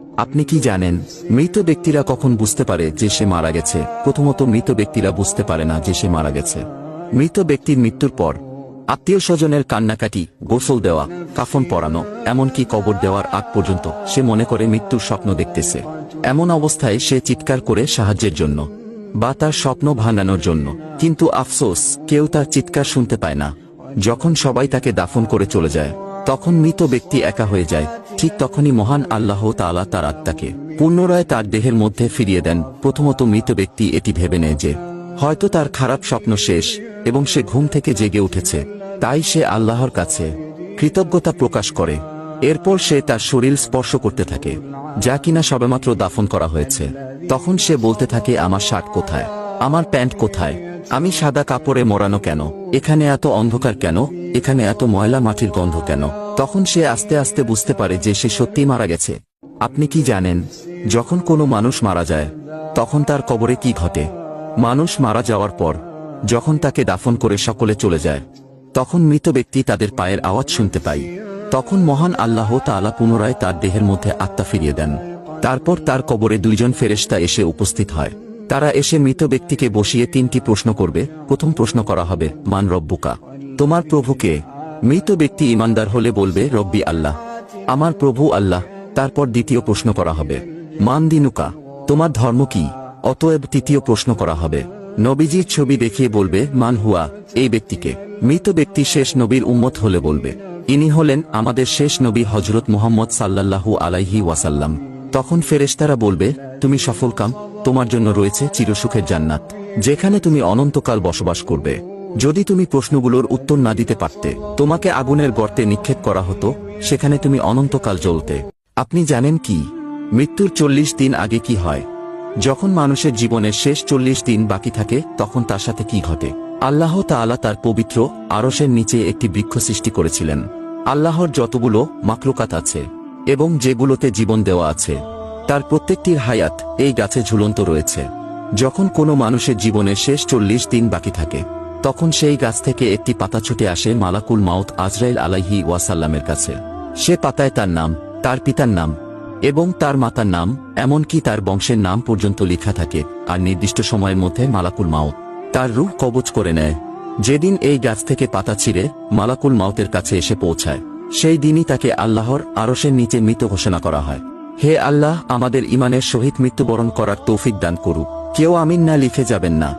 আপনি কি জানেন মৃত ব্যক্তিরা কখন বুঝতে পারে যে সে মারা গেছে? প্রথমত, মৃত ব্যক্তিরা বুঝতে পারে না যে সে মারা গেছে। মৃত ব্যক্তির মৃত্যুর পর আত্মীয় স্বজনের কান্নাকাটি, গোসল দেওয়া, কাফন পরানো, এমনকি কবর দেওয়ার আগ পর্যন্ত সে মনে করে মৃত্যুর স্বপ্ন দেখতেছে। এমন অবস্থায় সে চিৎকার করে সাহায্যের জন্য বা তার স্বপ্ন ভাঙানোর জন্য, কিন্তু আফসোস কেউ তার চিৎকার শুনতে পায় না। যখন সবাই তাকে দাফন করে চলে যায় তখন মৃত ব্যক্তি একা হয়ে যায়। ঠিক তখনই মহান আল্লাহ তাআলা তার আত্মাকে পুনরায় তার দেহের মধ্যে ফিরিয়ে দেন। প্রথমত মৃত ব্যক্তি এটি ভেবে নেয় যে হয়তো তার খারাপ স্বপ্ন শেষ এবং সে ঘুম থেকে জেগে উঠেছে, তাই সে আল্লাহর কাছে কৃতজ্ঞতা প্রকাশ করে। এরপর সে তার শরীর স্পর্শ করতে থাকে যা কিনা সবেমাত্র দাফন করা হয়েছে। তখন সে বলতে থাকে, আমার শার্ট কোথায়, আমার প্যান্ট কোথায়, আমি সাদা কাপড়ে মোড়ানো কেন, এখানে এত অন্ধকার কেন, এখানে এত ময়লা মাটির গন্ধ কেন? তখন সে আস্তে আস্তে বুঝতে পারে যে সে সত্যিই মারা গেছে। আপনি কি জানেন যখন কোনো মানুষ মারা যায় তখন তার কবরে কি ঘটে? মানুষ মারা যাওয়ার পর যখন তাকে দাফন করে সকলে চলে যায় তখন মৃত ব্যক্তি তাদের পায়ের আওয়াজ শুনতে পায়। তখন মহান আল্লাহ তাআলা পুনরায় তার দেহের মধ্যে আত্মা ফিরিয়ে দেন। তারপর তার কবরে দুইজন ফেরেশতা এসে উপস্থিত হয়। তারা এসে মৃত ব্যক্তিকে বসিয়ে তিনটি প্রশ্ন করবে। প্রথম প্রশ্ন করা হবে, মান রব্বুকা, তোমার প্রভু কে? মৃত ব্যক্তি ঈমানদার হলে বলবে, রব্বি আল্লাহ, আমার প্রভু আল্লাহ। তারপর দ্বিতীয় প্রশ্ন করা হবে, মান দিনুকা, তোমার ধর্ম কি? অতএব তৃতীয় প্রশ্ন করা হবে। নবীজির ছবি দেখিয়ে বলবে, মান হুয়া, এই ব্যক্তিকে। মৃত ব্যক্তি শেষ নবীর উম্মত হলে বলবে, ইনি হলেন আমাদের শেষ নবী হযরত মুহাম্মদ সাল্লাল্লাহু আলাইহি ওয়াসাল্লাম। তখন ফেরেশতারা বলবে, তুমি সফলকাম, তোমার জন্য রয়েছে চিরসুখের জান্নাত, যেখানে তুমি অনন্তকাল বসবাস করবে। যদি তুমি প্রশ্নগুলোর উত্তর না দিতে পারতে তোমাকে আগুনের গর্তে নিক্ষেপ করা হতো, সেখানে তুমি অনন্তকাল জ্বলতে। আপনি জানেন কি মৃত্যুর 40 দিন আগে কি হয়? যখন মানুষের জীবনের শেষ 40 দিন বাকি থাকে তখন তার সাথে কি ঘটে? আল্লাহ তাআলা তার পবিত্র আরশের নিচে একটি বৃক্ষ সৃষ্টি করেছিলেন। আল্লাহর যতগুলো মাখলুকাত আছে এবং যেগুলোতে জীবন দেওয়া আছে তার প্রত্যেকটির হায়াত এই গাছে ঝুলন্ত রয়েছে। যখন কোনো মানুষের জীবনের শেষ 40 দিন বাকি থাকে তখন সেই গাছ থেকে একটি পাতা ছুটে আসে মালাকুল মাউত আজরাইল আলাইহি ওয়াসাল্লামের কাছে। সে পাতায় তার নাম, তার পিতার নাম এবং তার মাতার নাম, এমনকি তার বংশের নাম পর্যন্ত লেখা থাকে। আর নির্দিষ্ট সময়ের মধ্যে মালাকুল মাউত তার রূহ কবজ করে নেয়। যেদিন এই গাছ থেকে পাতা ছিঁড়ে মালাকুল মাউতের কাছে এসে পৌঁছায় সেই দিনই তাকে আল্লাহর আরশের নিচে মৃত ঘোষণা করা হয়। হে আল্লাহ, আমাদের ঈমানের সহিত মৃত্যুবরণ করার তৌফিক দান করুক। কেউ আমিন না লিখে যাবেন না।